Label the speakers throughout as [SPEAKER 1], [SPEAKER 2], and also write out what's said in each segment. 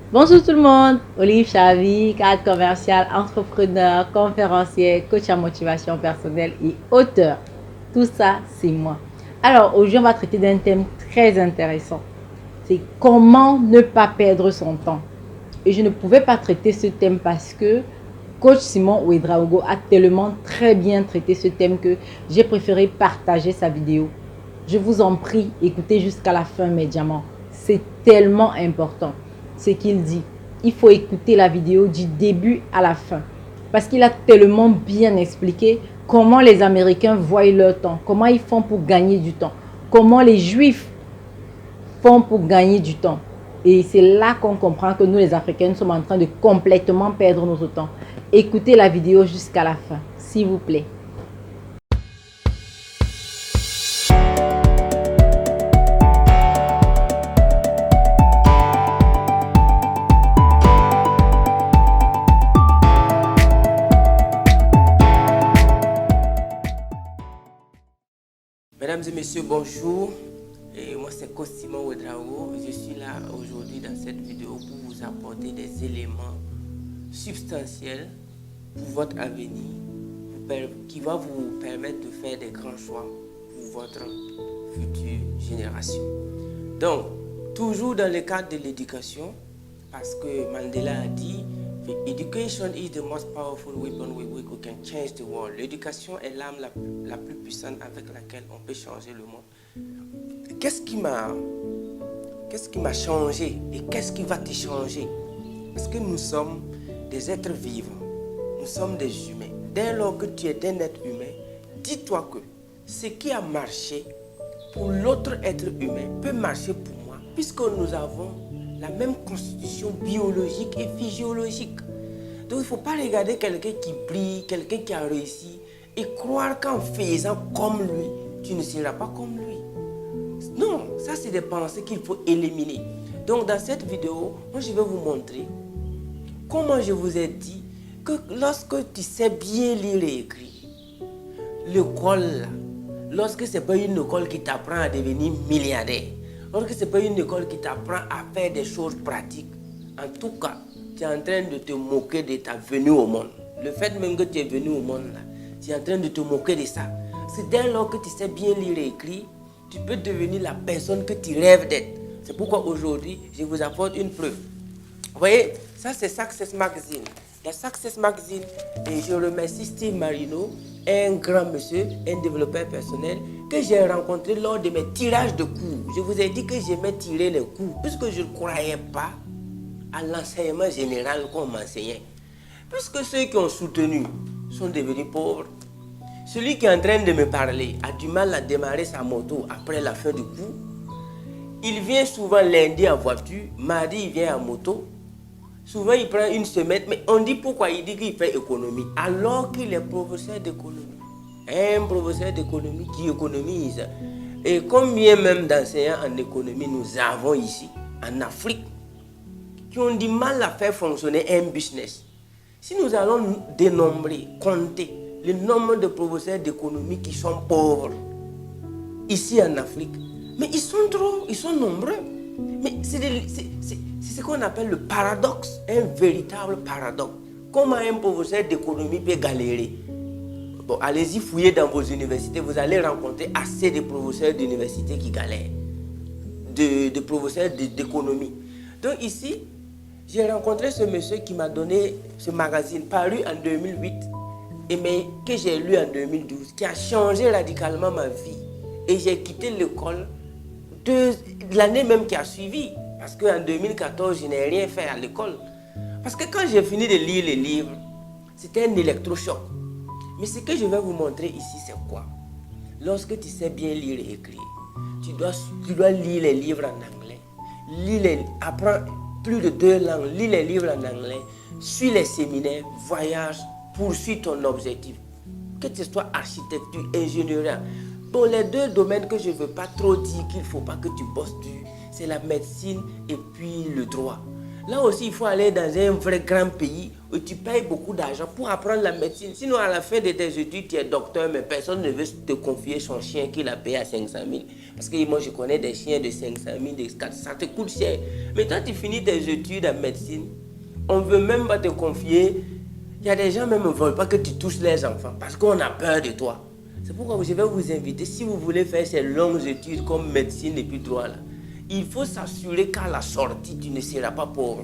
[SPEAKER 1] Bonjour tout le monde, Olive Chavi, cadre commercial, entrepreneur, conférencier, coach en motivation personnelle et auteur. Tout ça, c'est moi. Alors aujourd'hui, on va traiter d'un thème très intéressant. C'est comment ne pas perdre son temps. Et je ne pouvais pas traiter ce thème parce que coach Simon Ouedraogo a tellement très bien traité ce thème que j'ai préféré partager sa vidéo. Je vous en prie, écoutez jusqu'à la fin mes diamants. C'est tellement important ce qu'il dit. Il faut écouter la vidéo du début à la fin. Parce qu'il a tellement bien expliqué comment les Américains voient leur temps, comment ils font pour gagner du temps, comment les Juifs font pour gagner du temps. Et c'est là qu'on comprend que nous les Africains sommes en train de complètement perdre notre temps. Écoutez la vidéo jusqu'à la fin, s'il vous plaît.
[SPEAKER 2] Mesdames et messieurs, bonjour. Et moi, c'est Coach Simon Ouedraogo. Je suis là aujourd'hui dans cette vidéo pour vous apporter des éléments substantiels pour votre avenir, qui va vous permettre de faire des grands choix pour votre future génération. Donc, toujours dans le cadre de l'éducation, parce que Mandela a dit Education is the most powerful weapon with which we can change the world. L'éducation est l'arme la plus puissante avec laquelle on peut changer le monde. Qu'est-ce qui m'a changé et qu'est-ce qui va te changer? Parce que nous sommes des êtres vivants, nous sommes des humains. Dès lors que tu es un être humain, dis-toi que ce qui a marché pour l'autre être humain peut marcher pour moi, puisque nous avons la même constitution biologique et physiologique. Donc il ne faut pas regarder quelqu'un qui brille, quelqu'un qui a réussi et croire qu'en faisant comme lui, tu ne seras pas comme lui. Non, ça c'est des pensées qu'il faut éliminer. Donc dans cette vidéo, moi je vais vous montrer comment je vous ai dit que lorsque tu sais bien lire et écrire, l'école, lorsque ce n'est pas une école qui t'apprend à devenir milliardaire, lorsque ce n'est pas une école qui t'apprend à faire des choses pratiques, en tout cas, tu es en train de te moquer de ta venue au monde. Le fait même que tu es venu au monde, là, tu es en train de te moquer de ça. C'est dès lors que tu sais bien lire et écrire, tu peux devenir la personne que tu rêves d'être. C'est pourquoi aujourd'hui, je vous apporte une preuve. Vous voyez, ça c'est Success Magazine. La Success Magazine, et je remercie Steve Marino, un grand monsieur, un développeur personnel, que j'ai rencontré lors de mes tirages de cours. Je vous ai dit que j'aimais tirer les cours, puisque je ne croyais pas à l'enseignement général qu'on m'enseignait. Puisque ceux qui ont soutenu sont devenus pauvres. Celui qui est en train de me parler a du mal à démarrer sa moto après la fin du cours. Il vient souvent lundi en voiture, mardi il vient en moto. Souvent il prend une semaine, mais on dit pourquoi il dit qu'il fait économie, alors qu'il est professeur d'économie. Un professeur d'économie qui économise. Et combien même d'enseignants en économie nous avons ici, en Afrique, qui ont du mal à faire fonctionner un business. Si nous allons dénombrer, compter le nombre de professeurs d'économie qui sont pauvres ici en Afrique, mais ils sont nombreux. Mais c'est ce qu'on appelle le paradoxe, un véritable paradoxe. Comment un professeur d'économie peut galérer? Bon, allez-y fouiller dans vos universités, vous allez rencontrer assez de professeurs d'université qui galèrent, de professeurs d'économie. Donc ici, j'ai rencontré ce monsieur qui m'a donné ce magazine paru en 2008 mais que j'ai lu en 2012, qui a changé radicalement ma vie. Et j'ai quitté l'école l'année même qui a suivi. Parce qu'en 2014, je n'ai rien fait à l'école. Parce que quand j'ai fini de lire les livres, c'était un électrochoc. Mais ce que je vais vous montrer ici, c'est quoi? Lorsque tu sais bien lire et écrire, tu dois lire les livres en anglais. Apprends plus de 2 langues, lis les livres en anglais, suis les séminaires, voyage, poursuis ton objectif. Que ce soit architecture, ingénierie. Bon, les 2 domaines que je ne veux pas trop dire qu'il ne faut pas que tu bosses dessus, c'est la médecine et puis le droit. Là aussi, il faut aller dans un vrai grand pays où tu payes beaucoup d'argent pour apprendre la médecine. Sinon, à la fin de tes études, tu es docteur, mais personne ne veut te confier son chien qu'il a payé à 500 000. Parce que moi, je connais des chiens de 500 000, de 400 000, ça te coûte cher. Mais toi, tu finis tes études en médecine, on ne veut même pas te confier. Il y a des gens même ne veulent pas que tu touches les enfants parce qu'on a peur de toi. C'est pourquoi je vais vous inviter, si vous voulez faire ces longues études comme médecine et puis droit là, il faut s'assurer qu'à la sortie, tu ne seras pas pauvre.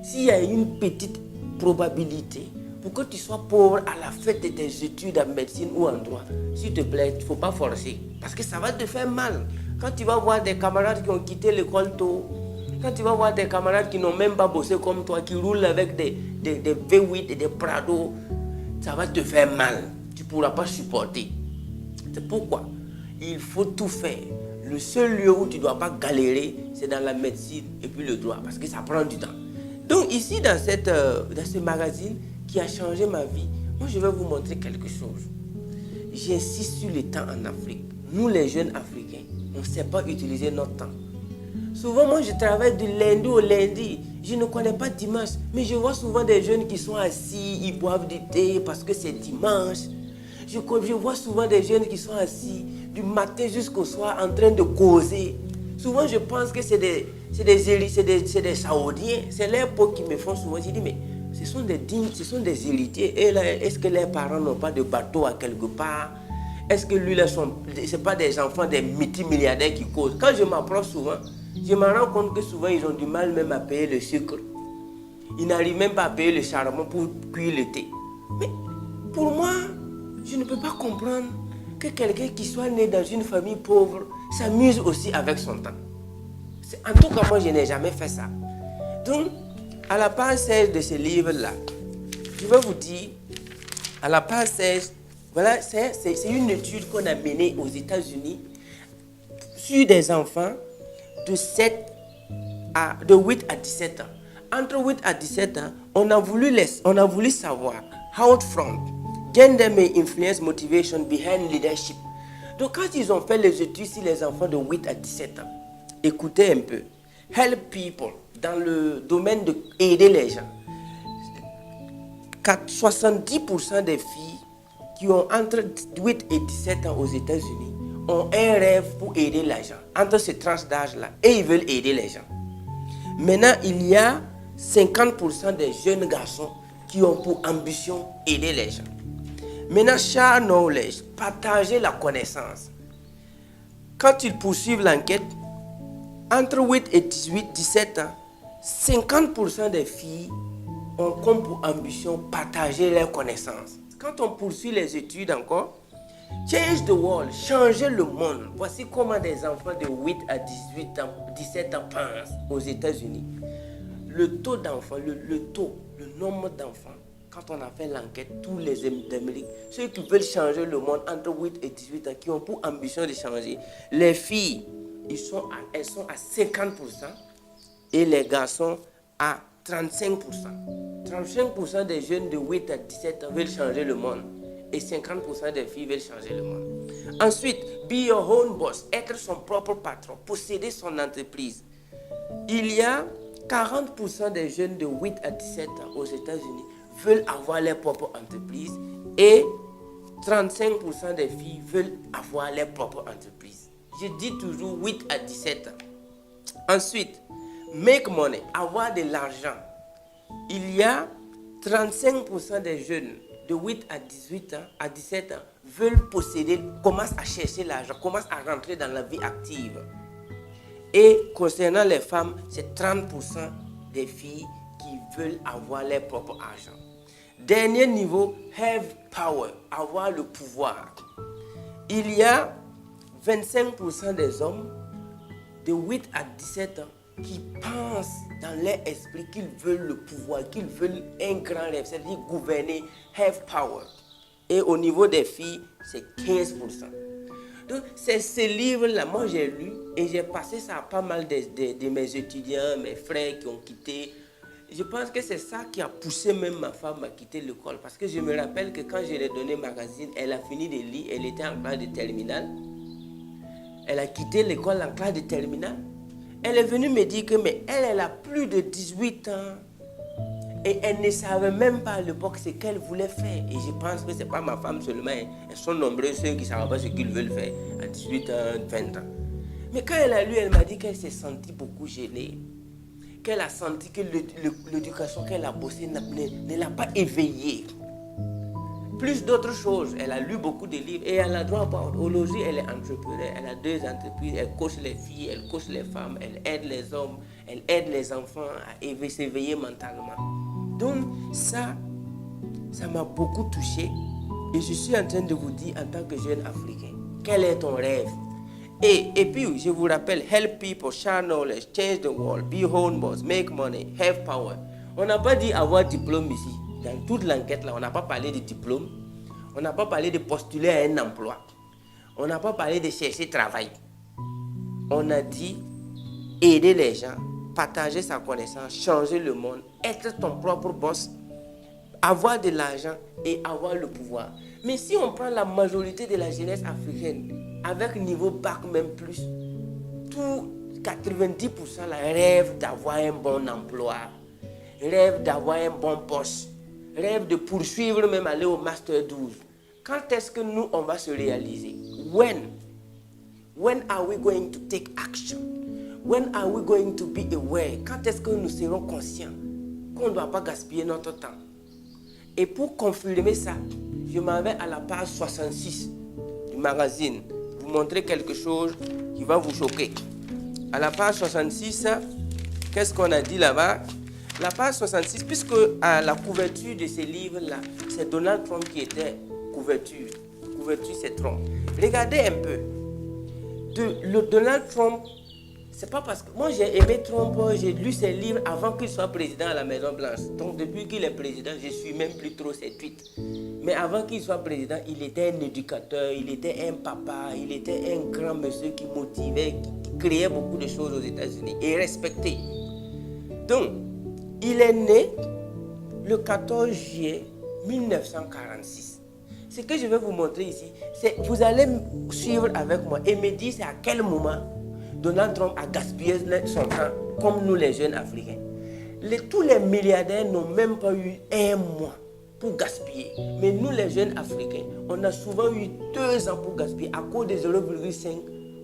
[SPEAKER 2] S'il y a une petite probabilité pour que tu sois pauvre à la fin de tes études en médecine ou en droit, s'il te plaît, il ne faut pas forcer. Parce que ça va te faire mal. Quand tu vas voir des camarades qui ont quitté l'école tôt, quand tu vas voir des camarades qui n'ont même pas bossé comme toi, qui roulent avec des V8 et des Prado, ça va te faire mal. Tu ne pourras pas supporter. C'est pourquoi il faut tout faire. Le seul lieu où tu ne dois pas galérer, c'est dans la médecine et puis le droit, parce que ça prend du temps. Donc ici, dans ce magazine qui a changé ma vie, moi je vais vous montrer quelque chose. J'insiste sur le temps en Afrique. Nous les jeunes Africains, on ne sait pas utiliser notre temps. Souvent, moi je travaille du lundi au lundi. Je ne connais pas dimanche, mais je vois souvent des jeunes qui sont assis, ils boivent du thé parce que c'est dimanche. Je vois souvent des jeunes qui sont assis du matin jusqu'au soir en train de causer. Souvent, je pense que c'est des Saoudiens. C'est les peaux qui me font souvent. Je dis, mais ce sont des dignes, ce sont des héritiers. Et là, est-ce que les parents n'ont pas de bateau à quelque part? Est-ce que lui, ce n'est pas des enfants des multimilliardaires qui causent? Quand je m'approche souvent, je me rends compte que souvent, ils ont du mal même à payer le sucre. Ils n'arrivent même pas à payer le charbon pour cuire le thé. Mais pour moi, je ne peux pas comprendre que quelqu'un qui soit né dans une famille pauvre s'amuse aussi avec son temps. En tout cas, moi, je n'ai jamais fait ça. Donc, à la page 16 de ce livre-là, je vais vous dire, à la page 16, voilà, c'est une étude qu'on a menée aux États-Unis sur des enfants de 8 à 17 ans. Entre 8 à 17 ans, on a voulu savoir how from gender may influence motivation behind leadership. Donc, quand ils ont fait les études sur les enfants de 8 à 17 ans, écoutez un peu. Help people, dans le domaine de aider les gens. 70% des filles qui ont entre 8 et 17 ans aux États-Unis ont un rêve pour aider les gens, entre ces tranches d'âge-là, et ils veulent aider les gens. Maintenant, il y a 50% des jeunes garçons qui ont pour ambition aider les gens. Maintenant, share knowledge, partager la connaissance. Quand ils poursuivent l'enquête, entre 8 et 17 ans, 50% des filles ont comme pour ambition partager leurs connaissances. Quand on poursuit les études encore, change the world, changer le monde. Voici comment des enfants de 8 à 17 ans pensent aux États-Unis. Le taux d'enfants, le nombre d'enfants, quand on a fait l'enquête, tous les Américains, ceux qui veulent changer le monde entre 8 et 18 ans, qui ont pour ambition de changer, les filles, elles sont à 50% et les garçons à 35%. 35% des jeunes de 8 à 17 ans veulent changer le monde et 50% des filles veulent changer le monde. Ensuite, be your own boss, être son propre patron, posséder son entreprise. Il y a 40% des jeunes de 8 à 17 ans aux États-Unis veulent avoir leur propre entreprise et 35% des filles veulent avoir leur propre entreprise. Je dis toujours 8 à 17 ans. Ensuite, make money, avoir de l'argent. Il y a 35% des jeunes de 8 à 18 ans, à 17 ans, veulent posséder, commencent à chercher l'argent, commencent à rentrer dans la vie active. Et concernant les femmes, c'est 30% des filles qui veulent avoir leur propre argent. Dernier niveau, have power, avoir le pouvoir. Il y a 25% des hommes de 8 à 17 ans qui pensent dans leur esprit qu'ils veulent le pouvoir, qu'ils veulent un grand rêve, c'est-à-dire gouverner, have power. Et au niveau des filles, c'est 15%. Donc, c'est ce livre-là, moi j'ai lu et j'ai passé ça à pas mal de mes étudiants, mes frères qui ont quitté. Je pense que c'est ça qui a poussé même ma femme à quitter l'école. Parce que je me rappelle que quand je lui ai donné le magazine, elle a fini de lire, elle était en classe de terminale. Elle a quitté l'école en classe de terminale. Elle est venue me dire que mais elle a plus de 18 ans et elle ne savait même pas à l'époque ce qu'elle voulait faire. Et je pense que ce n'est pas ma femme seulement, elles sont nombreux ceux qui ne savent pas ce qu'ils veulent faire à 18 ans, 20 ans. Mais quand elle a lu, elle m'a dit qu'elle s'est sentie beaucoup gênée, qu'elle a senti que l'éducation qu'elle a bossée ne l'a pas éveillée. Plus d'autres choses, elle a lu beaucoup de livres et elle a droit à aujourd'hui, elle est entrepreneur, elle a 2 entreprises, elle coach les filles, elle coach les femmes, elle aide les hommes, elle aide les enfants à s'éveiller mentalement. Donc ça m'a beaucoup touché et je suis en train de vous dire en tant que jeune Africain, quel est ton rêve? Et puis je vous rappelle, help people, share knowledge, change the world, be home boss, make money, have power. On n'a pas dit avoir diplôme ici. Dans toute l'enquête là, on n'a pas parlé de diplôme, on n'a pas parlé de postuler à un emploi, on n'a pas parlé de chercher travail. On a dit aider les gens, partager sa connaissance, changer le monde, être ton propre boss, avoir de l'argent et avoir le pouvoir. Mais si on prend la majorité de la jeunesse africaine, avec niveau bac même plus, tout 90% là, rêve d'avoir un bon emploi, rêve d'avoir un bon poste, rêve de poursuivre même aller au Master 12. Quand est-ce que nous, on va se réaliser? When are we going to take action? When are we going to be aware? Quand est-ce que nous serons conscients qu'on ne doit pas gaspiller notre temps? Et pour confirmer ça, je m'en vais à la page 66 du magazine. Vous montrer quelque chose qui va vous choquer. À la page 66, qu'est-ce qu'on a dit là-bas? La page 66, puisque à la couverture de ces livres-là, c'est Donald Trump qui était couverture. Couverture, c'est Trump. Regardez un peu. Le Donald Trump, c'est pas parce que... Moi, j'ai aimé Trump, j'ai lu ses livres avant qu'il soit président à la Maison-Blanche. Donc, depuis qu'il est président, je ne suis même plus trop ses tweets. Mais avant qu'il soit président, il était un éducateur, il était un papa, il était un grand monsieur qui motivait, qui créait beaucoup de choses aux États-Unis et respecté. Donc, il est né le 14 juillet 1946. Ce que je vais vous montrer ici, c'est vous allez suivre avec moi et me dire c'est à quel moment Donald Trump a gaspillé son temps comme nous les jeunes Africains. Tous les milliardaires n'ont même pas eu un mois pour gaspiller. Mais nous les jeunes Africains, on a souvent eu 2 ans pour gaspiller. À cause de 0,5,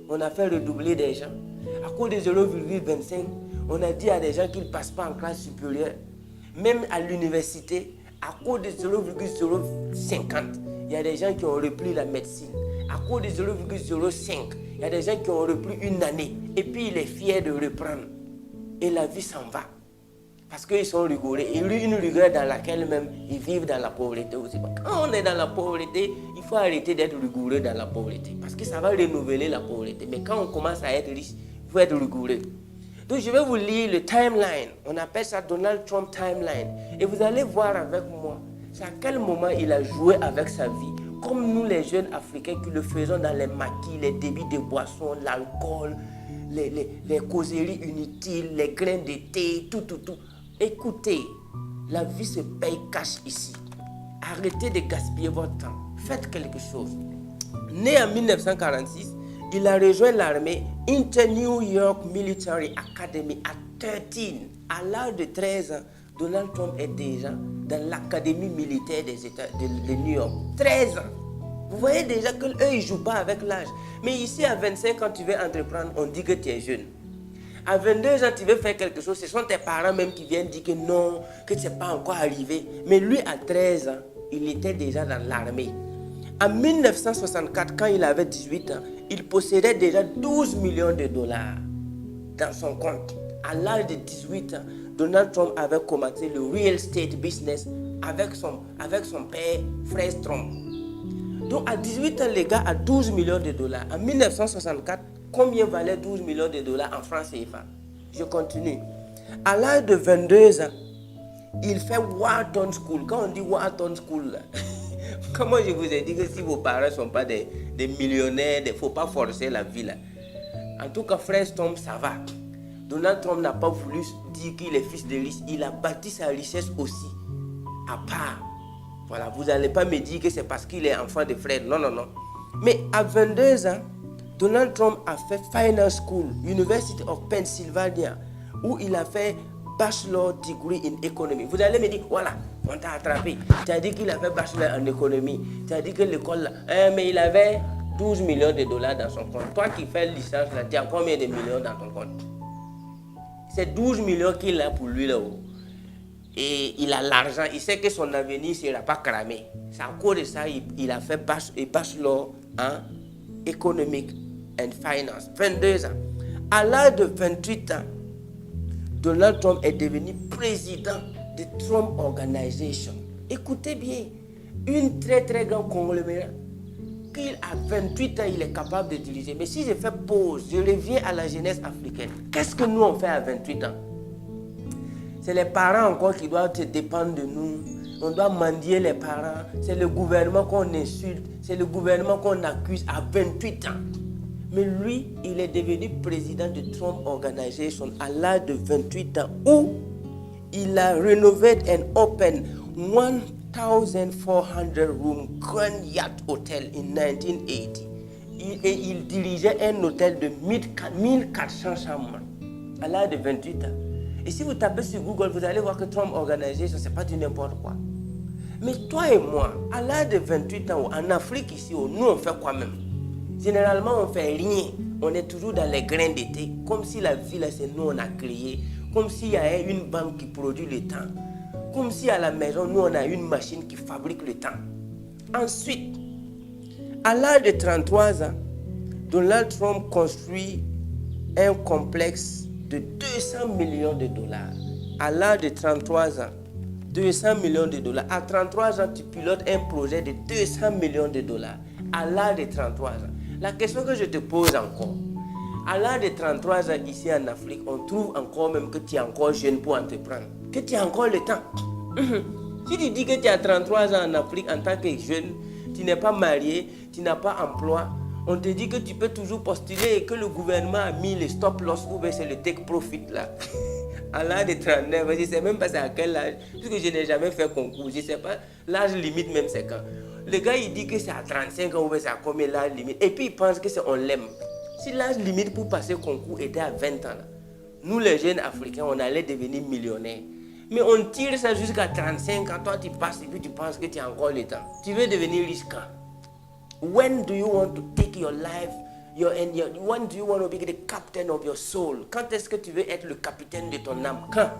[SPEAKER 2] on a fait redoubler des gens. À cause de 0,25, on a dit à des gens qu'ils ne passent pas en classe supérieure. Même à l'université, à cause de 0,050, il y a des gens qui ont repris la médecine. À cause de 0,05, il y a des gens qui ont repris une année. Et puis il est fier de reprendre. Et la vie s'en va. Parce qu'ils sont rigoureux. Et lui, une rigueur dans laquelle même ils vivent dans la pauvreté aussi. Quand on est dans la pauvreté, il faut arrêter d'être rigoureux dans la pauvreté. Parce que ça va renouveler la pauvreté. Mais quand on commence à être riche, il faut être rigoureux. Donc je vais vous lire le timeline. On appelle ça Donald Trump timeline. Et vous allez voir avec moi, c'est à quel moment il a joué avec sa vie. Comme nous les jeunes Africains qui le faisons dans les maquis, les débits de boissons, l'alcool, les causeries inutiles, les grains de thé, tout. Écoutez, la vie se paye cash ici. Arrêtez de gaspiller votre temps. Faites quelque chose. Né en 1946, il a rejoint l'armée Inter New York Military Academy à 13. À l'âge de 13 ans, Donald Trump est déjà dans l'académie militaire des États de New York. 13 ans. Vous voyez déjà qu'eux, ils ne jouent pas avec l'âge. Mais ici, à 25 ans, tu veux entreprendre, on dit que tu es jeune. À 22 ans, tu veux faire quelque chose, ce sont tes parents même qui viennent dire que non, que ce n'est pas encore arrivé. Mais lui, à 13 ans, il était déjà dans l'armée. En 1964, quand il avait 18 ans, il possédait déjà 12 millions de dollars dans son compte. À l'âge de 18 ans, Donald Trump avait commencé le real estate business avec son père, Fred Trump. Donc à 18 ans, les gars a 12 millions de dollars. En 1964, combien valait 12 millions de dollars en francs CFA? Je continue. À l'âge de 22 ans, il fait Wharton School. Quand on dit Wharton School, là, comment je vous ai dit que si vos parents ne sont pas des millionnaires, il ne faut pas forcer la vie là. En tout cas, Fred Trump, ça va. Donald Trump n'a pas voulu dire qu'il est fils de riche. Il a bâti sa richesse aussi, à part. Voilà, vous n'allez pas me dire que c'est parce qu'il est enfant de Fred. Non. Mais à 22 ans, Donald Trump a fait Finance School, University of Pennsylvania, où il a fait Bachelor Degree in Economy. Vous allez me dire, voilà, on t'a attrapé. Tu as dit qu'il a fait Bachelor en économie. Tu as dit que l'école, mais il avait 12 millions de dollars dans son compte. Toi qui fais licence, là, tu as combien de millions dans ton compte? C'est 12 millions qu'il a pour lui là-haut. Et il a l'argent, il sait que son avenir ne sera pas cramé. C'est à cause de ça il a fait Bachelor en Economic and Finance. 22 ans. À l'âge de 28 ans, Donald Trump est devenu président de Trump Organization. Écoutez bien, une très très grande conglomérat qu'il à 28 ans, il est capable de diriger. Mais si je fais pause, je reviens à la jeunesse africaine. Qu'est-ce que nous on fait à 28 ans? C'est les parents encore qui doivent dépendre de nous. On doit mendier les parents. C'est le gouvernement qu'on insulte. C'est le gouvernement qu'on accuse à 28 ans. Mais lui, il est devenu président de Trump Organization à l'âge de 28 ans où il a rénové and opened 1,400 room Grand Yacht Hotel in 1980. Et il dirigeait un hôtel de 1400 chambres à l'âge de 28 ans. Et si vous tapez sur Google, vous allez voir que Trump Organization, ce n'est pas du n'importe quoi. Mais toi et moi, à l'âge de 28 ans, en Afrique ici, nous on fait quoi même? Généralement, on ne fait rien. On est toujours dans les grains d'été, comme si la vie, là, c'est nous on a créé. Comme s'il y a une banque qui produit le temps. Comme si à la maison, nous, on a une machine qui fabrique le temps. Ensuite, à l'âge de 33 ans, Donald Trump construit un complexe de 200 millions de dollars. À l'âge de 33 ans, 200 millions de dollars. À 33 ans, tu pilotes un projet de 200 millions de dollars. À l'âge de 33 ans. La question que je te pose encore, à l'âge de 33 ans ici en Afrique, on trouve encore même que tu es encore jeune pour entreprendre, que tu as encore le temps. Si tu dis que tu as 33 ans en Afrique en tant que jeune, tu n'es pas marié, tu n'as pas emploi, on te dit que tu peux toujours postuler et que le gouvernement a mis le stop loss ou bien c'est le take profit là. À l'âge de 39, je ne sais même pas c'est à quel âge, parce que je n'ai jamais fait concours, je ne sais pas l'âge limite même c'est quand. Le gars il dit que c'est à 35 ans ou bien c'est à combien l'âge limite et puis il pense que c'est on l'aime. Si l'âge limite pour passer concours était à 20 ans, là, nous les jeunes Africains on allait devenir millionnaires. Mais on tire ça jusqu'à 35 ans, toi tu passes et puis tu penses que tu as encore le temps. Tu veux devenir riche quand? When do you want to take your life? When do you want to be the captain of your soul? Quand est-ce que tu veux être le capitaine de ton âme? Quand?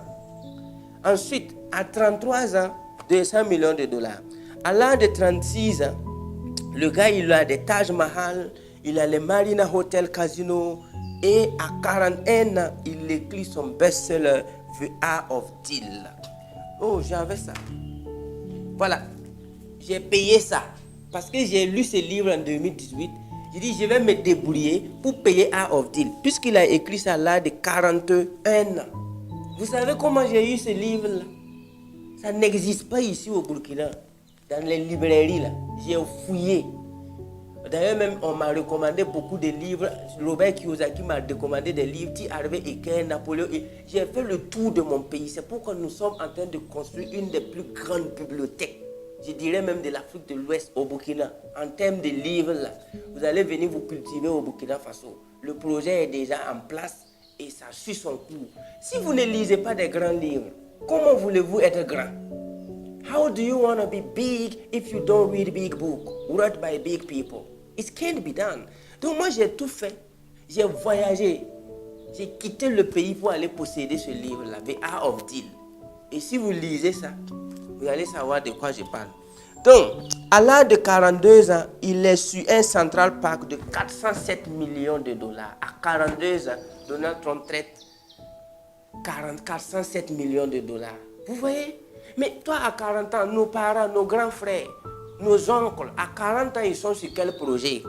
[SPEAKER 2] Ensuite, à 33 ans, 200 millions de dollars. À l'âge de 36 ans, le gars, il a des Taj Mahal, il a les Marina Hotel Casino, et à 41 ans, il écrit son best-seller, The Art of Deal. Oh, j'avais ça. Voilà. J'ai payé ça. Parce que j'ai lu ce livre en 2018. J'ai dit, je vais me débrouiller pour payer Art of Deal. Puisqu'il a écrit ça là de 41 ans. Vous savez comment j'ai eu ce livre-là? Ça n'existe pas ici au Burkina. Dans les librairies, là. J'ai fouillé. D'ailleurs, même, on m'a recommandé beaucoup de livres. Robert Kiyosaki m'a recommandé des livres. T. Harvey Eker, Napoléon. J'ai fait le tour de mon pays. C'est pourquoi nous sommes en train de construire une des plus grandes bibliothèques. Je dirais même de l'Afrique de l'Ouest au Burkina. En termes de livres, là, vous allez venir vous cultiver au Burkina Faso. Le projet est déjà en place et ça suit son cours. Si vous ne lisez pas des grands livres, comment voulez-vous être grand? How do you want to be big if you don't read big books written by big people? It can't be done. Donc moi j'ai tout fait. J'ai voyagé. J'ai quitté le pays pour aller posséder ce livre-là, The Art of Deal. Et si vous lisez ça, vous allez savoir de quoi je parle. Donc, à l'âge de 42 ans, il est sur un Central Park de 407 millions de dollars. À 42 ans, Donald Trump traite 407 millions de dollars. Vous voyez? Mais toi, à 40 ans, nos parents, nos grands frères, nos oncles, à 40 ans, ils sont sur quel projet?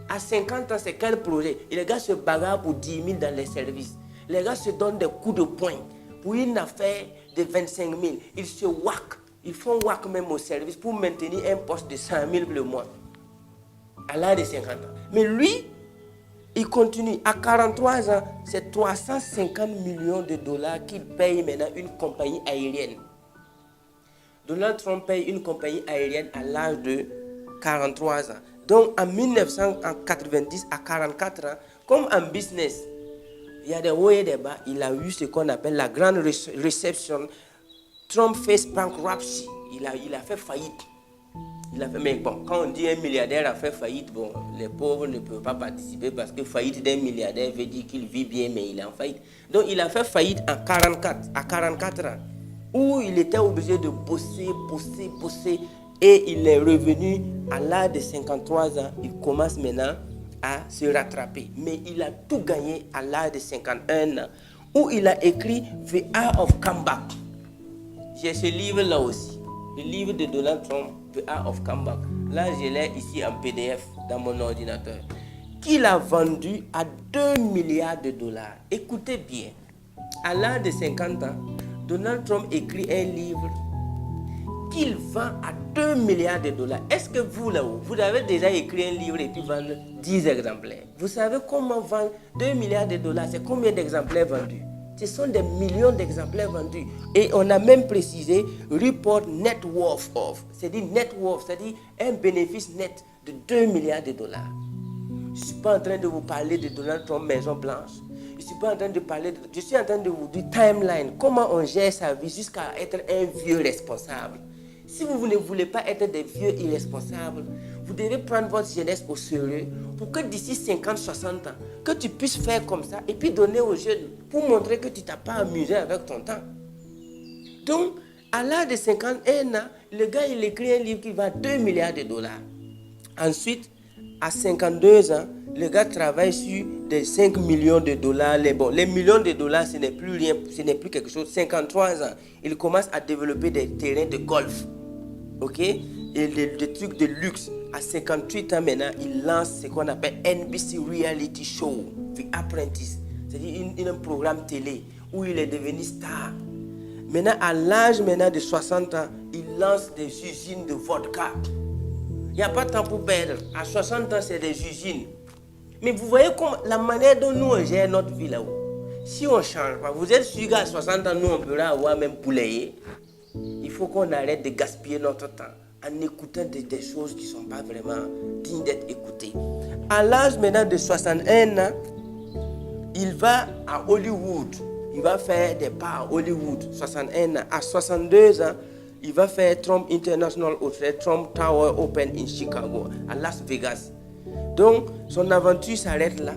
[SPEAKER 2] À 50 ans, c'est quel projet? Et les gars se bagarrent pour 10 000 dans les services. Les gars se donnent des coups de poing. Pour une affaire de 25 000, ils se whack. Ils font whack même au service pour maintenir un poste de 100 000 le mois. À l'âge de 50 ans. Mais lui, il continue. À 43 ans, c'est 350 millions de dollars qu'il paye maintenant une compagnie aérienne. Donald Trump paye une compagnie aérienne à l'âge de 43 ans. Donc en 1990, à 44 ans, comme en business, il y a des hauts et des bas, il a eu ce qu'on appelle la grande réception. Trump face bankruptcy. Il a fait faillite. Mais bon, quand on dit un milliardaire a fait faillite, bon, les pauvres ne peuvent pas participer parce que faillite d'un milliardaire veut dire qu'il vit bien, mais il est en faillite. Donc il a fait faillite à 44 ans, où il était obligé de bosser. Et il est revenu à l'âge de 53 ans. Il commence maintenant à se rattraper. Mais il a tout gagné à l'âge de 51 ans, où il a écrit The Art of Comeback. J'ai ce livre-là aussi, le livre de Donald Trump, The Art of Comeback. Là, je l'ai ici en PDF dans mon ordinateur. Qu'il a vendu à 2 milliards de dollars. Écoutez bien, à l'âge de 50 ans, Donald Trump écrit un livre qu'il vend à 2 milliards de dollars. Est-ce que vous, là-haut, vous avez déjà écrit un livre et puis vendre 10 exemplaires? Vous savez comment vendre 2 milliards de dollars? C'est combien d'exemplaires vendus? Ce sont des millions d'exemplaires vendus. Et on a même précisé report net worth of. C'est-à-dire net worth, c'est-à-dire un bénéfice net de 2 milliards de dollars. Je ne suis pas en train de vous parler de Donald Trump Maison Blanche. Je suis pas en train de parler de... Je suis en train de vous dire timeline. Comment on gère sa vie jusqu'à être un vieux responsable. Si vous ne voulez pas être des vieux irresponsables, vous devez prendre votre jeunesse au sérieux pour que d'ici 50-60 ans, que tu puisses faire comme ça et puis donner aux jeunes pour montrer que tu ne t'as pas amusé avec ton temps. Donc, à l'âge de 51 ans, le gars, il écrit un livre qui vend 2 milliards de dollars. Ensuite, à 52 ans, le gars travaille sur des 5 millions de dollars. Les millions de dollars, ce n'est plus rien, ce n'est plus quelque chose. 53 ans, il commence à développer des terrains de golf. Ok? Et des trucs de luxe. À 58 ans maintenant, il lance ce qu'on appelle NBC Reality Show, The Apprentice. C'est-à-dire un programme télé où il est devenu star. Maintenant, à l'âge de 60 ans, il lance des usines de vodka. Il n'y a pas de temps pour perdre. À 60 ans, c'est des usines. Mais vous voyez comment, la manière dont nous on gère notre vie là-haut. Si on ne change pas, vous êtes sûr qu'à 60 ans, nous on pourra avoir même poulet. Il faut qu'on arrête de gaspiller notre temps en écoutant des choses qui ne sont pas vraiment dignes d'être écoutées. À l'âge maintenant de 61 ans, il va à Hollywood. Il va faire des pas à Hollywood, 61 ans. À 62 ans, il va faire Trump International Hotel, Trump Tower Open in Chicago, à Las Vegas. Donc, son aventure s'arrête là.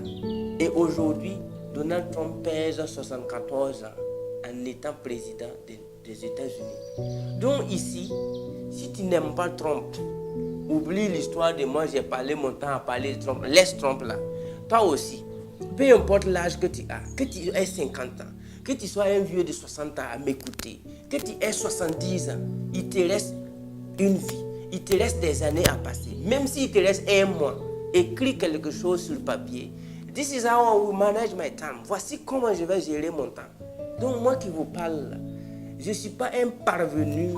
[SPEAKER 2] Et aujourd'hui, Donald Trump pèse 74 ans en étant président des États-Unis. Donc ici, si tu n'aimes pas Trump, oublie l'histoire de moi, j'ai parlé mon temps à parler de Trump. Laisse Trump là. Toi aussi, peu importe l'âge que tu as, que tu aies 50 ans, que tu sois un vieux de 60 ans à m'écouter, que tu aies 70 ans, il te reste une vie, il te reste des années à passer. Même s'il te reste un mois, écris quelque chose sur le papier. This is how I will manage my time. Voici comment je vais gérer mon temps. Donc moi qui vous parle, je ne suis pas un parvenu.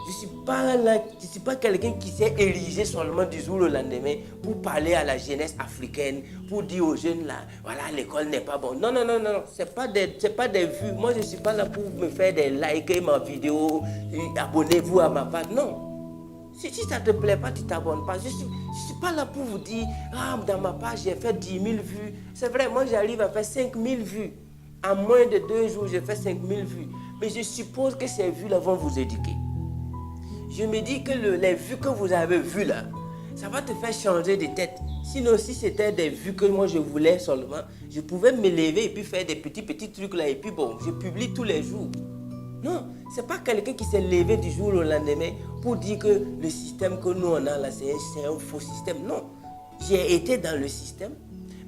[SPEAKER 2] Je ne suis pas quelqu'un qui s'est érigé seulement du jour au lendemain pour parler à la jeunesse africaine, pour dire aux jeunes là, voilà, l'école n'est pas bonne. Non, ce n'est pas des vues. Moi, je ne suis pas là pour me faire des likes ma vidéo, abonnez-vous à ma page. Non. Si ça ne te plaît pas, tu ne t'abonnes pas. Je ne suis pas là pour vous dire, dans ma page, j'ai fait 10 000 vues. C'est vrai, moi, j'arrive à faire 5 000 vues. En moins de 2 jours, j'ai fait 5 000 vues. Mais je suppose que ces vues-là vont vous éduquer. Je me dis que les vues que vous avez vues là, ça va te faire changer de tête. Sinon, si c'était des vues que moi je voulais seulement, je pouvais me lever et puis faire des petits trucs là et puis bon, je publie tous les jours. Non, c'est pas quelqu'un qui s'est levé du jour au lendemain pour dire que le système que nous on a là, c'est un faux système. Non, j'ai été dans le système.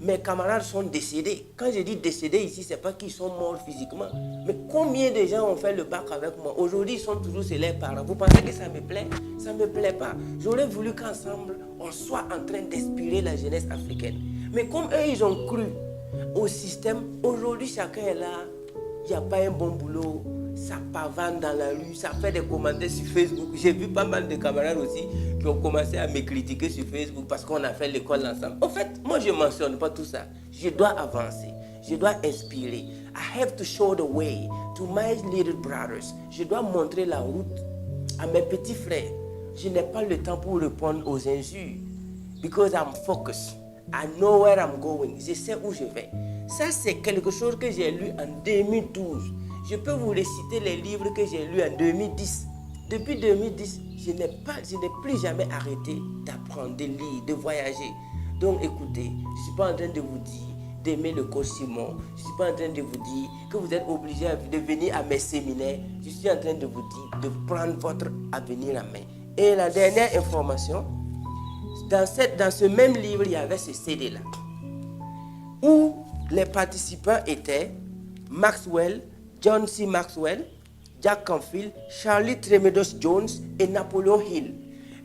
[SPEAKER 2] Mes camarades sont décédés. Quand je dis décédés ici, ce n'est pas qu'ils sont morts physiquement. Mais combien de gens ont fait le bac avec moi? Aujourd'hui, ils sont toujours chez leurs parents. Vous pensez que ça me plaît? Ça ne me plaît pas. J'aurais voulu qu'ensemble, on soit en train d'inspirer la jeunesse africaine. Mais comme eux, ils ont cru au système, aujourd'hui, chacun est là. Il n'y a pas un bon boulot. Ça pavane dans la rue, ça fait des commentaires sur Facebook. J'ai vu pas mal de camarades aussi qui ont commencé à me critiquer sur Facebook parce qu'on a fait l'école ensemble. En fait, moi je ne mentionne pas tout ça. Je dois avancer, je dois inspirer. I have to show the way to my little brothers. Je dois montrer la route à mes petits frères. Je n'ai pas le temps pour répondre aux injures. because I'm focused. I know where I'm going. Je sais où je vais. Ça, c'est quelque chose que j'ai lu en 2012. Je peux vous réciter les livres que j'ai lus en 2010. Depuis 2010, je n'ai plus jamais arrêté d'apprendre, de lire, de voyager. Donc écoutez, je ne suis pas en train de vous dire d'aimer le coach Simon. Je ne suis pas en train de vous dire que vous êtes obligé de venir à mes séminaires. Je suis en train de vous dire de prendre votre avenir en main. Et la dernière information, dans ce même livre, il y avait ce CD-là, où les participants étaient Maxwell, John C. Maxwell, Jack Canfield, Charlie Tremedos Jones et Napoleon Hill.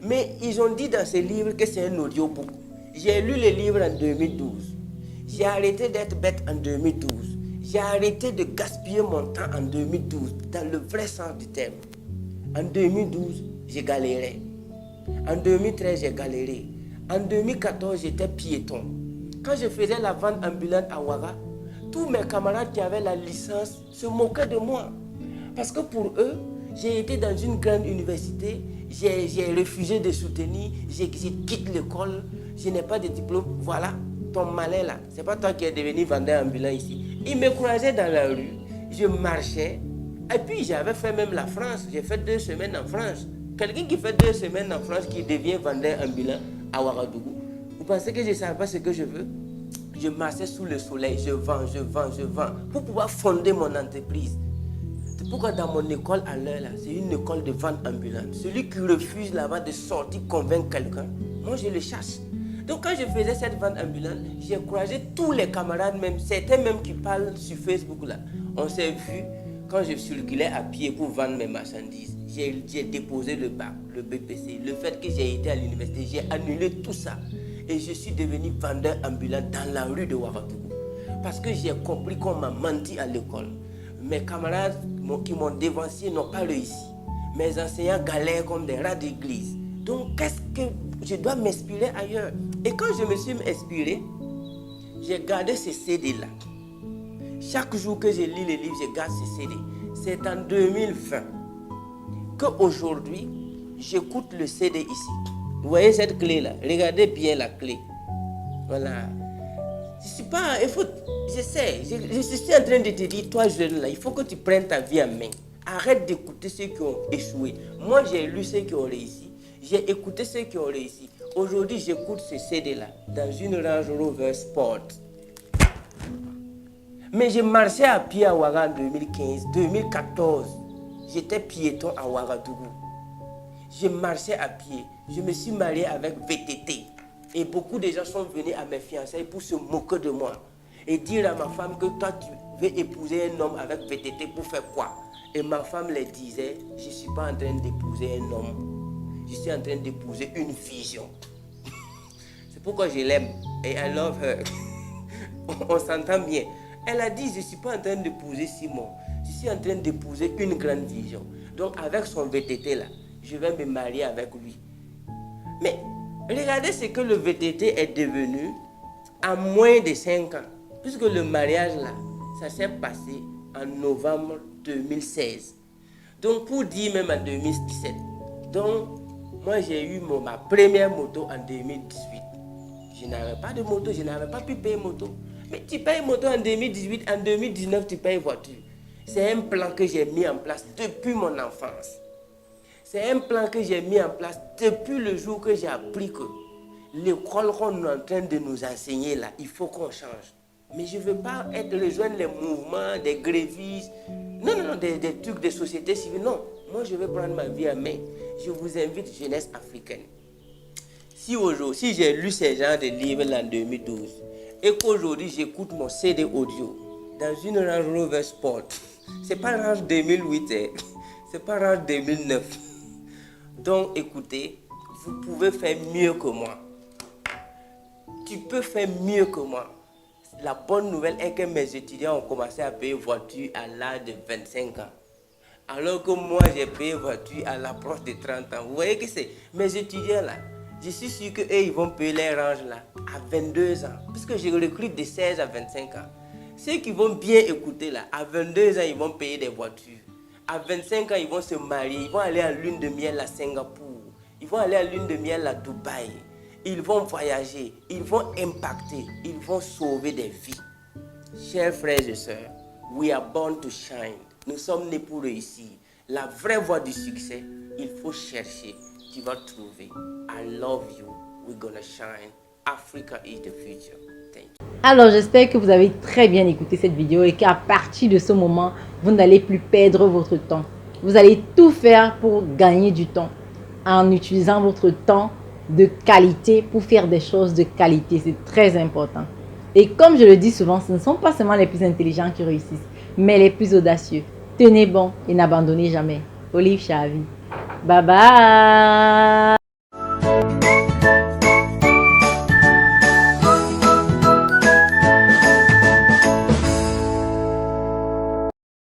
[SPEAKER 2] Mais ils ont dit dans ce livre que c'est un audiobook. J'ai lu le livre en 2012. J'ai arrêté d'être bête en 2012. J'ai arrêté de gaspiller mon temps en 2012, dans le vrai sens du terme. En 2012, j'ai galéré. En 2013, j'ai galéré. En 2014, j'étais piéton. Quand je faisais la vente ambulante à Ouaga, tous mes camarades qui avaient la licence se moquaient de moi. Parce que pour eux, j'ai été dans une grande université, j'ai refusé de soutenir, j'ai quitté l'école, je n'ai pas de diplôme. Voilà, ton malin là, c'est pas toi qui es devenu vendeur ambulant ici. Ils me croisaient dans la rue, je marchais, et puis j'avais fait même la France, j'ai fait 2 semaines en France. Quelqu'un qui fait 2 semaines en France qui devient vendeur ambulant à Ouagadougou, vous pensez que je ne savais pas ce que je veux? Je marchais sous le soleil, je vends pour pouvoir fonder mon entreprise. C'est pourquoi dans mon école à l'heure là, c'est une école de vente ambulante. Celui qui refuse là-bas de sortir convaincre quelqu'un, moi je le chasse. Donc quand je faisais cette vente ambulante, j'ai croisé tous les camarades, même certains même qui parlent sur Facebook là. On s'est vu quand je circulais à pied pour vendre mes marchandises. J'ai déposé le bac, le BPC. Le fait que j'ai été à l'université, j'ai annulé tout ça. Et je suis devenu vendeur ambulant dans la rue de Ouagadougou. Parce que j'ai compris qu'on m'a menti à l'école. Mes camarades qui m'ont dévancé n'ont pas réussi. Mes enseignants galèrent comme des rats d'église. Donc, qu'est-ce que je dois m'inspirer ailleurs? Et quand je me suis inspiré, j'ai gardé ce CD-là. Chaque jour que je lis les livres, je garde ce CD. C'est en 2020 qu'aujourd'hui, j'écoute le CD ici. Vous voyez cette clé-là? Regardez bien la clé. Voilà. Je suis pas... je suis en train de te dire, toi jeune là, il faut que tu prennes ta vie en main. Arrête d'écouter ceux qui ont échoué. Moi, j'ai lu ceux qui ont réussi. J'ai écouté ceux qui ont réussi. Aujourd'hui, j'écoute ce CD-là dans une Range Rover Sport. Mais je marchais à pied à Ouaga en 2015, 2014. J'étais piéton à Ouagadougou. Je marchais à pied. Je me suis marié avec VTT. Et beaucoup de gens sont venus à mes fiançailles pour se moquer de moi. Et dire à ma femme que toi, tu veux épouser un homme avec VTT pour faire quoi? Et ma femme leur disait, je ne suis pas en train d'épouser un homme. Je suis en train d'épouser une vision. C'est pourquoi je l'aime. Et I love her. On s'entend bien. Elle a dit, je ne suis pas en train d'épouser Simon. Je suis en train d'épouser une grande vision. Donc avec son VTT là, je vais me marier avec lui. Mais regardez ce que le VTT est devenu en moins de 5 ans. Puisque le mariage là, ça s'est passé en novembre 2016. Donc pour dire même en 2017. Donc moi j'ai eu ma première moto en 2018. Je n'avais pas de moto, je n'avais pas pu payer moto. Mais tu payes moto en 2018, en 2019 tu payes voiture. C'est un plan que j'ai mis en place depuis mon enfance. C'est un plan que j'ai mis en place depuis le jour que j'ai appris que l'école qu'on est en train de nous enseigner là, il faut qu'on change. Mais je ne veux pas rejoindre les mouvements, des grévistes, non, des trucs de société civile. Non, moi je vais prendre ma vie en main. Je vous invite, jeunesse africaine. Si j'ai lu ces genres de livres en 2012 et qu'aujourd'hui j'écoute mon CD audio dans une Range Rover Sport, c'est pas Range 2008, c'est pas Range 2009. Donc écoutez, vous pouvez faire mieux que moi. Tu peux faire mieux que moi. La bonne nouvelle est que mes étudiants ont commencé à payer voiture à l'âge de 25 ans. Alors que moi, j'ai payé voiture à l'approche de 30 ans. Vous voyez que c'est mes étudiants là. Je suis sûr qu'eux, ils vont payer les ranges là à 22 ans. Parce que je recrute de 16 à 25 ans. Ceux qui vont bien écouter là, à 22 ans, ils vont payer des voitures. À 25 ans, ils vont se marier. Ils vont aller en lune de miel à Singapour. Ils vont aller en lune de miel à Dubaï. ils vont voyager, ils vont impacter, ils vont sauver des vies. Chers frères et sœurs, we are born to shine. Nous sommes nés pour réussir. La vraie voie du succès, il faut chercher. Tu vas trouver. I love you. We're gonna shine. Africa is the future. Thank you.
[SPEAKER 1] Alors, j'espère que vous avez très bien écouté cette vidéo et qu'à partir de ce moment, vous n'allez plus perdre votre temps. Vous allez tout faire pour gagner du temps en utilisant votre temps de qualité pour faire des choses de qualité. C'est très important. Et comme je le dis souvent, ce ne sont pas seulement les plus intelligents qui réussissent, mais les plus audacieux. Tenez bon et n'abandonnez jamais. Olive Chavi. Bye bye.